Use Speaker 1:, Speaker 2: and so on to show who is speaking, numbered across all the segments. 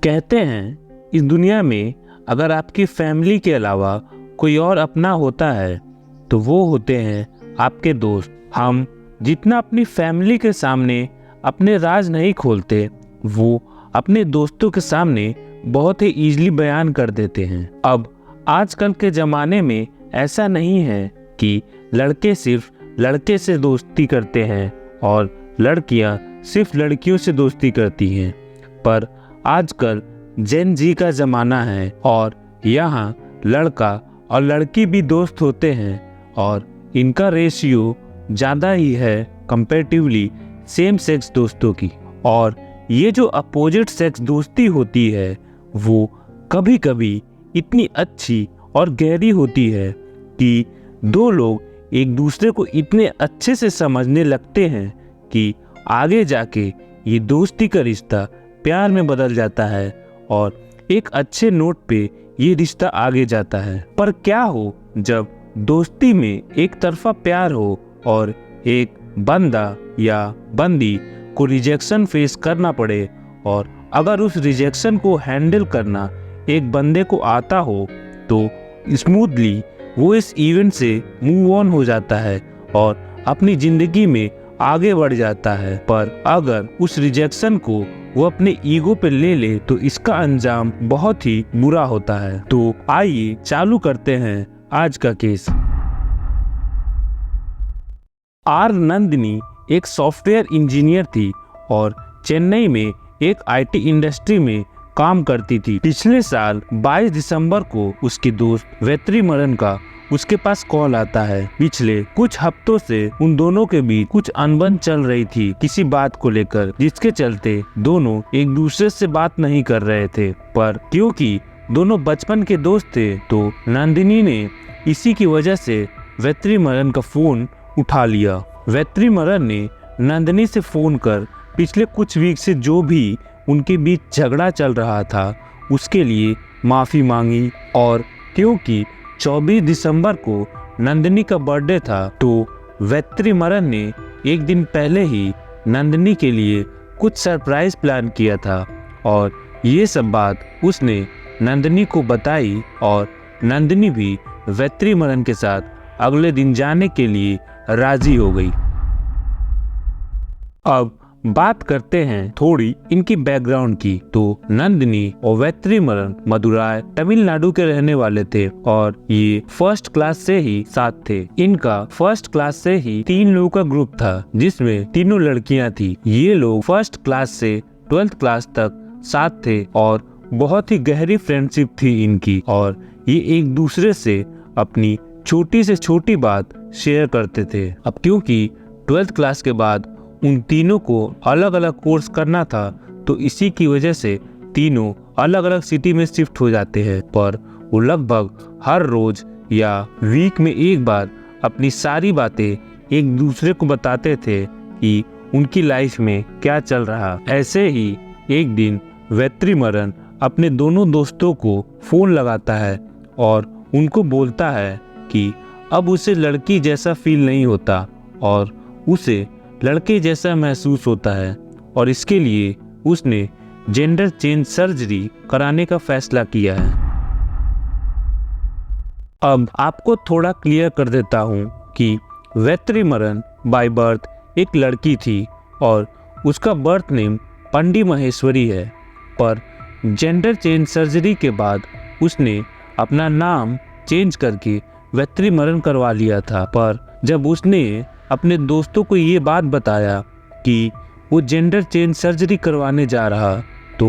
Speaker 1: कहते हैं इस दुनिया में अगर आपकी फैमिली के अलावा कोई और अपना होता है तो वो होते हैं आपके दोस्त। हम जितना अपनी फैमिली के सामने अपने राज नहीं खोलते, वो अपने दोस्तों के सामने बहुत ही ईजिली बयान कर देते हैं। अब आजकल के ज़माने में ऐसा नहीं है कि लड़के सिर्फ लड़के से दोस्ती करते हैं और लड़कियां सिर्फ लड़कियों से दोस्ती करती हैं, पर आजकल जेन जी का ज़माना है और यहाँ लड़का और लड़की भी दोस्त होते हैं और इनका रेशियो ज़्यादा ही है कंपैरेटिवली सेम सेक्स दोस्तों की। और ये जो अपोजिट सेक्स दोस्ती होती है वो कभी कभी इतनी अच्छी और गहरी होती है कि दो लोग एक दूसरे को इतने अच्छे से समझने लगते हैं कि आगे जाके ये दोस्ती का रिश्ता प्यार में बदल जाता है और एक अच्छे नोट पे ये रिश्ता आगे जाता है। पर क्या हो जब दोस्ती में एक तरफा प्यार हो और एक बंदा या बंदी को रिजेक्शन फेस करना पड़े, और अगर उस रिजेक्शन को हैंडल करना एक बंदे को आता हो तो स्मूथली वो इस इवेंट से मूव ऑन हो जाता है और अपनी ज़िंदगी में आगे बढ़ जाता है। पर अगर उस रिजेक्शन को वो अपने ईगो पे ले ले तो इसका अंजाम बहुत ही बुरा होता है। तो आइए चालू करते हैं आज का केस। आर नंदिनी एक सॉफ्टवेयर इंजीनियर थी और चेन्नई में एक आईटी इंडस्ट्री में काम करती थी। पिछले साल 22 दिसंबर को उसके दोस्त वेत्रिमरन का उसके पास कॉल आता है। पिछले कुछ हफ्तों से उन दोनों के बीच कुछ अनबन चल रही थी किसी बात को लेकर, जिसके चलते दोनों एक दूसरे से बात नहीं कर रहे थे। पर क्योंकि दोनों बचपन के दोस्त थे तो नंदिनी ने इसी की वजह से वेत्रिमरन का फोन उठा लिया। वेत्रिमरन ने नंदिनी से फोन कर पिछले कुछ वीक से जो भी उनके बीच झगड़ा चल रहा था उसके लिए माफ़ी मांगी। और क्योंकि 24 दिसंबर को नंदिनी का बर्थडे था तो वेत्रिमरन ने एक दिन पहले ही नंदिनी के लिए कुछ सरप्राइज प्लान किया था और ये सब बात उसने नंदिनी को बताई और नंदिनी भी वेत्रिमरन के साथ अगले दिन जाने के लिए राजी हो गई। अब बात करते हैं थोड़ी इनकी बैकग्राउंड की। तो नंदिनी और वेत्रिमरन मदुराई तमिलनाडु के रहने वाले थे और ये फर्स्ट क्लास से ही साथ थे। इनका फर्स्ट क्लास से ही 3 लोगों का ग्रुप था जिसमें तीनों लड़कियां थी। ये लोग फर्स्ट क्लास से 12th क्लास तक साथ थे और बहुत ही गहरी फ्रेंडशिप थी इनकी और ये एक दूसरे से अपनी छोटी से छोटी बात शेयर करते थे। अब क्योंकि 12th क्लास के बाद उन तीनों को अलग अलग कोर्स करना था तो इसी की वजह से तीनों अलग अलग सिटी में शिफ्ट हो जाते हैं, पर वो लगभग हर रोज या वीक में एक बार अपनी सारी बातें एक दूसरे को बताते थे कि उनकी लाइफ में क्या चल रहा। ऐसे ही एक दिन वेत्रिमरन अपने दोनों दोस्तों को फोन लगाता है और उनको बोलता है कि अब उसे लड़की जैसा फील नहीं होता और उसे लड़के जैसा महसूस होता है और इसके लिए उसने जेंडर चेंज सर्जरी कराने का फैसला किया है। अब आपको थोड़ा क्लियर कर देता हूँ कि वेत्रिमरन बाय बर्थ एक लड़की थी और उसका बर्थ नेम पंडी महेश्वरी है, पर जेंडर चेंज सर्जरी के बाद उसने अपना नाम चेंज करके वेत्रिमरन करवा लिया था। पर जब उसने अपने दोस्तों को ये बात बताया कि वो जेंडर चेंज सर्जरी करवाने जा रहा तो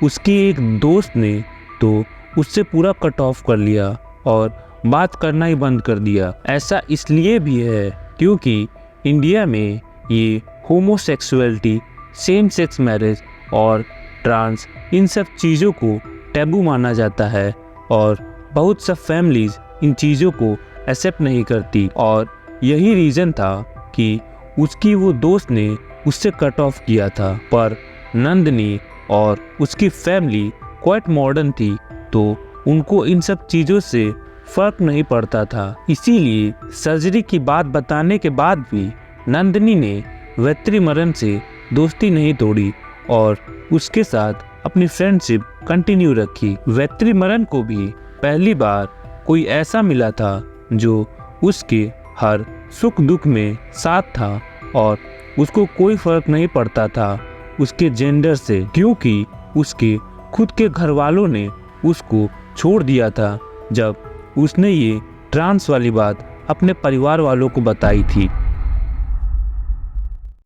Speaker 1: उसकी एक दोस्त ने तो उससे पूरा कट ऑफ कर लिया और बात करना ही बंद कर दिया। ऐसा इसलिए भी है क्योंकि इंडिया में ये होमोसेक्सुअलिटी, सेम सेक्स मैरिज और ट्रांस इन सब चीज़ों को टैबू माना जाता है और बहुत सब फैमिलीज इन चीज़ों को एक्सेप्ट नहीं करती और यही रीज़न था कि उसकी वो दोस्त ने उससे कट ऑफ किया था। पर नंदिनी और उसकी फैमिली क्वाइट मॉडर्न थी तो उनको इन सब चीज़ों से फर्क नहीं पड़ता था। इसीलिए सर्जरी की बात बताने के बाद भी नंदिनी ने वेत्रिमरन से दोस्ती नहीं तोड़ी और उसके साथ अपनी फ्रेंडशिप कंटिन्यू रखी। वेत्रिमरन को भी पहली बार कोई ऐसा मिला था जो उसके हर सुख दुख में साथ था और उसको कोई फर्क नहीं पड़ता था उसके जेंडर से, क्योंकि उसके खुद के घर वालों ने उसको छोड़ दिया था जब उसने ये ट्रांस वाली बात अपने परिवार वालों को बताई थी।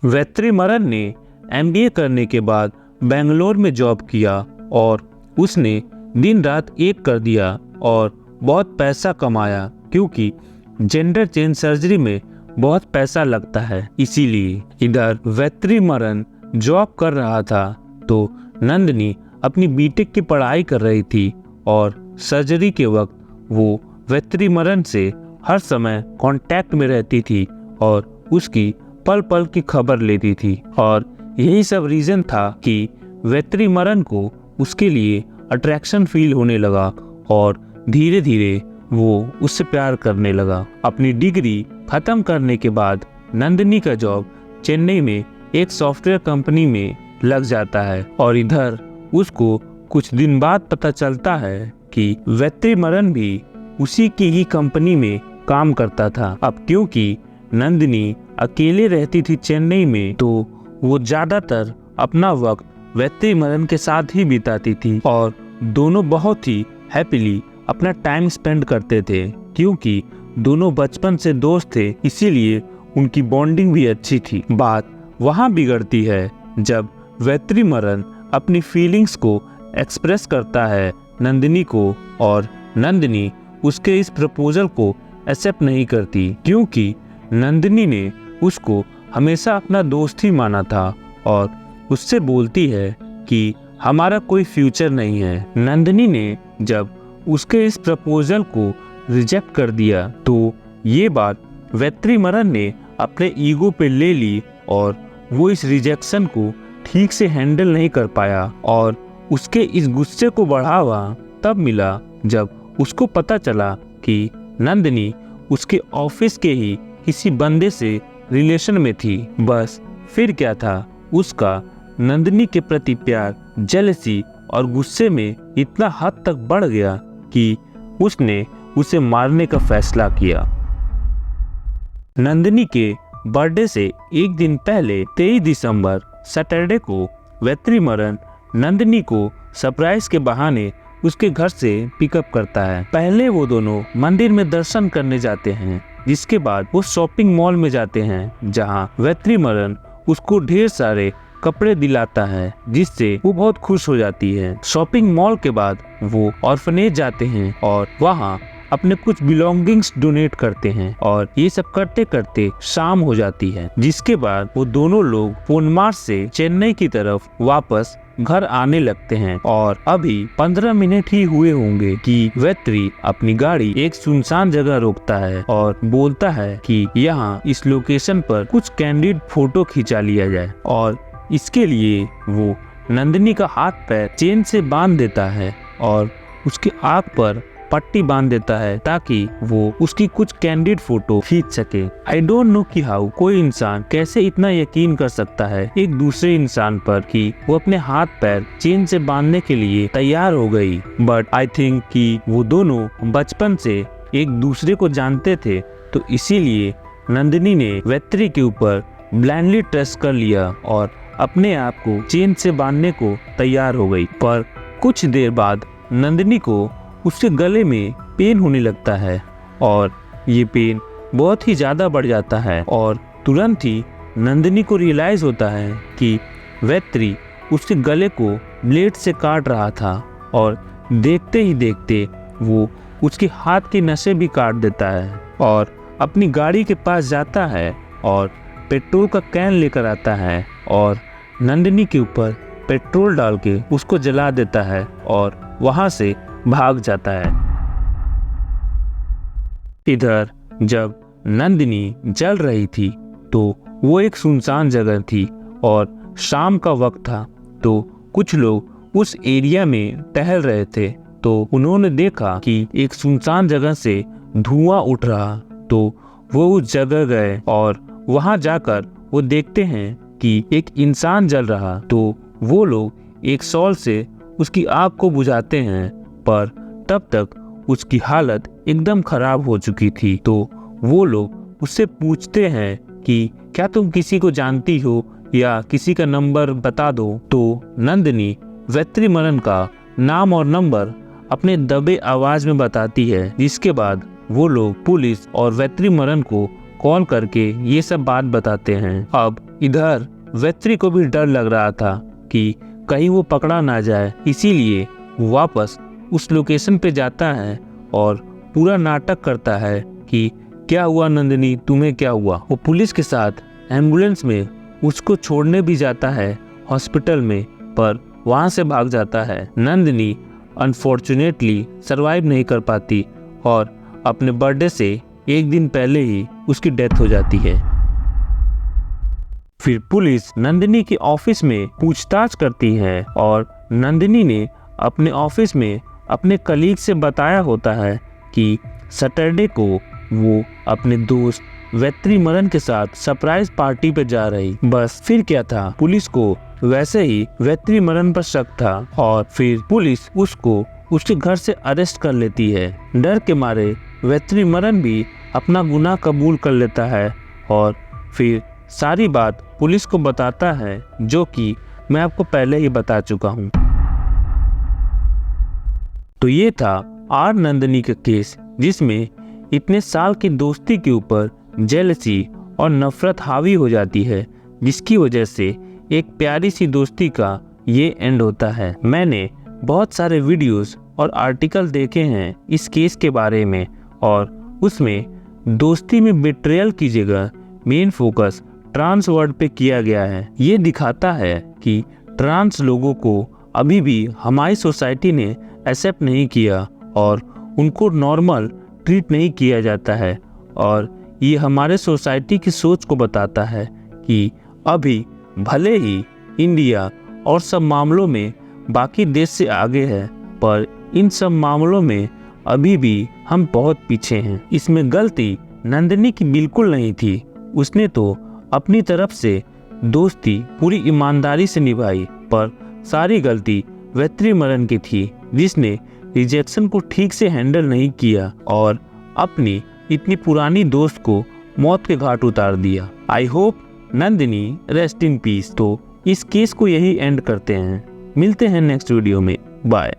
Speaker 1: वेत्रिमरन ने MBA करने के बाद बेंगलोर में जॉब किया और उसने दिन रात एक कर दिया और बहुत पैसा कमाया, क्योंकि जेंडर चेंज सर्जरी में बहुत पैसा लगता है। इसीलिए इधर वेत्रिमरन जॉब कर रहा था तो नंदिनी अपनी बीटेक की पढ़ाई कर रही थी और सर्जरी के वक्त वो वेत्रिमरन से हर समय कांटेक्ट में रहती थी और उसकी पल पल की खबर लेती थी। और यही सब रीजन था कि वेत्रिमरन को उसके लिए अट्रैक्शन फील होने लगा और धीरे धीरे वो उससे प्यार करने लगा। अपनी डिग्री खत्म करने के बाद नंदिनी का जॉब चेन्नई में एक सॉफ्टवेयर कंपनी में लग जाता है और इधर उसको कुछ दिन बाद पता चलता है कि वेत्रिमरन भी उसी की ही कंपनी में काम करता था। अब क्योंकि नंदिनी अकेले रहती थी चेन्नई में, तो वो ज्यादातर अपना वक्त वेत्रिमरन के साथ ही बिताती थी और दोनों बहुत ही हैप्पीली अपना टाइम स्पेंड करते थे, क्योंकि दोनों बचपन से दोस्त थे, इसीलिए उनकी बॉन्डिंग भी अच्छी थी। बात वहाँ बिगड़ती है जब वेत्रिमरन अपनी फीलिंग्स को एक्सप्रेस करता है नंदिनी को और नंदिनी उसके इस प्रपोजल को एक्सेप्ट नहीं करती, क्योंकि नंदिनी ने उसको हमेशा अपना दोस्त ही माना था और उससे बोलती है कि हमारा कोई फ्यूचर नहीं है। नंदिनी ने जब उसके इस प्रपोजल को रिजेक्ट कर दिया तो ये बात वेत्रिमरन ने अपने ईगो पे ले ली और वो इस रिजेक्शन को ठीक से हैंडल नहीं कर पाया और उसके इस गुस्से को बढ़ावा तब मिला जब उसको पता चला कि नंदिनी उसके ऑफिस के ही किसी बंदे से रिलेशन में थी। बस फिर क्या था, उसका नंदिनी के प्रति प्यार जेलसी और गुस्से में इतना हद तक बढ़ गया कि उसने उसे मारने का फैसला किया। नंदिनी के बर्थडे से एक दिन पहले 23 दिसंबर सैटरडे को वेत्रिमरन नंदिनी को सरप्राइज के बहाने उसके घर से पिकअप करता है। पहले वो दोनों मंदिर में दर्शन करने जाते हैं, जिसके बाद वो शॉपिंग मॉल में जाते हैं जहां वेत्रिमरन उसको ढेर सारे कपड़े दिलाता है, जिससे वो बहुत खुश हो जाती है। शॉपिंग मॉल के बाद वो ऑर्फनेज जाते हैं और वहाँ अपने कुछ बिलोंगिंग्स डोनेट करते हैं और ये सब करते करते शाम हो जाती है, जिसके बाद वो दोनों लोग पोनमार्ग से चेन्नई की तरफ वापस घर आने लगते हैं। और अभी 15 मिनट ही हुए होंगे कि वेत्री अपनी गाड़ी एक सुनसान जगह रोकता है और बोलता है कि यहाँ इस लोकेशन पर कुछ कैंडिड फोटो खिंचा लिया जाए और इसके लिए वो नंदिनी का हाथ पैर चेन से बांध देता है और उसकी आंख पर पट्टी बांध देता है ताकि वो उसकी कुछ कैंडिड फोटो खींच सके। आई डोंट नो कि हाउ कोई इंसान कैसे इतना यकीन कर सकता है एक दूसरे इंसान पर कि वो अपने हाथ पैर चेन से बांधने के लिए तैयार हो गई। बट आई थिंक कि वो दोनों बचपन से एक दूसरे को जानते थे, तो इसीलिए नंदिनी ने वेत्री के ऊपर ब्लाइंडली ट्रस्ट कर लिया और अपने आप को चेन से बांधने को तैयार हो गई। पर कुछ देर बाद नंदिनी को उसके गले में पेन होने लगता है और ये पेन बहुत ही ज्यादा बढ़ जाता है और तुरंत ही नंदिनी को रियलाइज होता है कि वेत्री उसके गले को ब्लेड से काट रहा था और देखते ही देखते वो उसके हाथ की नसें भी काट देता है और अपनी गाड़ी के पास जाता है और पेट्रोल का कैन लेकर आता है और नंदिनी के ऊपर पेट्रोल डाल के उसको जला देता है और वहां से भाग जाता है। इधर जब नंदिनी जल रही थी तो वो एक सुनसान जगह थी और शाम का वक्त था, तो कुछ लोग उस एरिया में टहल रहे थे। तो उन्होंने देखा कि एक सुनसान जगह से धुआं उठ रहा, तो वो उस जगह गए और वहां जाकर वो देखते हैं कि एक इंसान जल रहा। तो वो लोग एक शॉल से उसकी आग को बुझाते हैं, पर तब तक उसकी हालत एकदम खराब हो चुकी थी। तो वो लोग उससे पूछते हैं कि क्या तुम किसी को जानती हो या किसी का नंबर बता दो। तो नंदिनी वेत्रिमरन का नाम और नंबर अपने दबे आवाज में बताती है, जिसके बाद वो लोग पुलिस और वेत्रिमरन को कॉल करके ये सब बात बताते हैं। अब इधर वेत्री को भी डर लग रहा था कि कहीं वो पकड़ा ना जाए, इसीलिए वो वापस उस लोकेशन पे जाता है और पूरा नाटक करता है कि क्या हुआ नंदिनी, तुम्हें क्या हुआ। वो पुलिस के साथ एम्बुलेंस में उसको छोड़ने भी जाता है हॉस्पिटल में, पर वहां से भाग जाता है। नंदिनी अनफॉर्चुनेटली सरवाइव नहीं कर पाती और अपने बर्थडे से एक दिन पहले ही उसकी डेथ हो जाती है। फिर पुलिस नंदिनी के ऑफिस में पूछताछ करती है और नंदिनी ने अपने ऑफिस में अपने कलीग से बताया होता है कि सैटरडे को वो अपने दोस्त वेत्रिमरन के साथ सरप्राइज पार्टी पे जा रही। बस फिर क्या था, पुलिस को वैसे ही वेत्रिमरन पर शक था और फिर पुलिस उसको उसके घर से अरेस्ट कर लेती है। डर के मारे वेत्रिमरन भी अपना गुनाह कबूल कर लेता है और फिर सारी बात पुलिस को बताता है, जो कि मैं आपको पहले ही बता चुका हूँ। तो ये था आर नंदिनी का केस, जिसमें इतने साल की दोस्ती के ऊपर जेलसी और नफरत हावी हो जाती है, जिसकी वजह से एक प्यारी सी दोस्ती का ये एंड होता है। मैंने बहुत सारे वीडियोस और आर्टिकल देखे हैं इस केस के बारे में, और उसमें दोस्ती में बिट्रेयल की जगह मेन फोकस ट्रांस वर्ड पे किया गया है। ये दिखाता है कि ट्रांस लोगों को अभी भी हमारी सोसाइटी ने एक्सेप्ट नहीं किया और उनको नॉर्मल ट्रीट नहीं किया जाता है, और ये हमारे सोसाइटी की सोच को बताता है कि अभी भले ही इंडिया और सब मामलों में बाकी देश से आगे है, पर इन सब मामलों में अभी भी हम बहुत पीछे हैं। इसमें गलती नंदिनी की बिल्कुल नहीं थी। उसने तो अपनी तरफ से दोस्ती पूरी ईमानदारी से निभाई, पर सारी गलती वेत्रिमरन की थी, जिसने रिजेक्शन को ठीक से हैंडल नहीं किया और अपनी इतनी पुरानी दोस्त को मौत के घाट उतार दिया। I hope Nandini rest in peace. तो इस केस को यही एंड करते हैं। मिलते हैं नेक्स्ट वीडियो में। बाय।